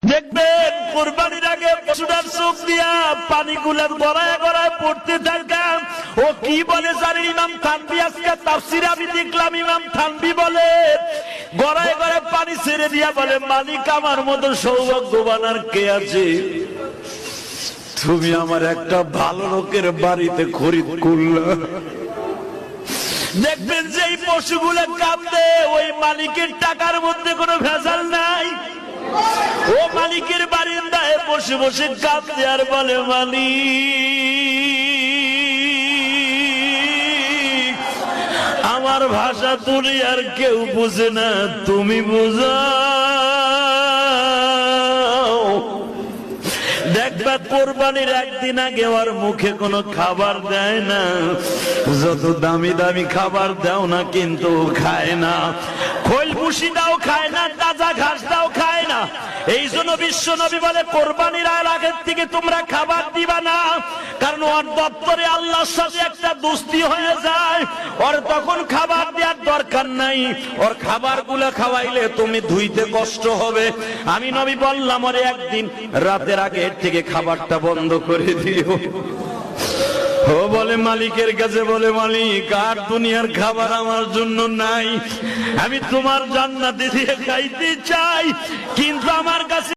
দেখবেন কোরবানির আগে পশুটার চোখ দিয়া পানিগুলো গড়ায় গড়ায় পড়তে থাকে। ও কি বলে জানেন? ইমাম থানভী আজকে তাফসিরে আমি দেখলাম, ইমাম থানভী বলে গড়ায় গড়ায় পানি ছেড়ে দিয়া বলে, মালিক আমার মতো সৌভাগ্যবান আর কে আছে? তুমি আমার একটা ভালো লোকের বাড়িতে খরিদ করলা। দেখবেন যে এই পশুগুলো কাঁদে, ওই মালিকের টাকার মধ্যে কোনো ভেজাল নাই। ও মালিকের বারিন্দায় বসে বসে কাঁদে আর বলে, মালিক আমার ভাষা তুলি আর কেউ বুঝে না, তুমি বুঝাও। দেখবা কোরবানির একদিন আগে ওর মুখে কোনো খাবার দেয় না, যত দামি দামি খাবার দাও না কিন্তু খায় না। খোল ভুসি দাও খায় না, তাজা ঘাস দাও খায় না। এই জন্য বিশ্ব নবী বলে কোরবানির আগের থেকে তোমরা খাবার দিবা না, কারণ ওর দপ্তরে আল্লাহর সাথে একটা দোস্তি হয়ে যায়। ওর তখন খাবার দেওয়ার দরকার নাই, ওর খাবার গুলা খাওয়াইলে তুমি ধুইতে কষ্ট হবে। আমি নবী বললাম ওরে একদিন রাতের আগে থেকে খাবারটা বন্ধ করে দিও। ও বলে মালিকের কাছে বলে, মালিক আর দুনিয়ার খাবার আমার জন্য নাই, আমি তোমার জান্নাতে দিয়ে খাইতে চাই, কিন্তু আমার কাছে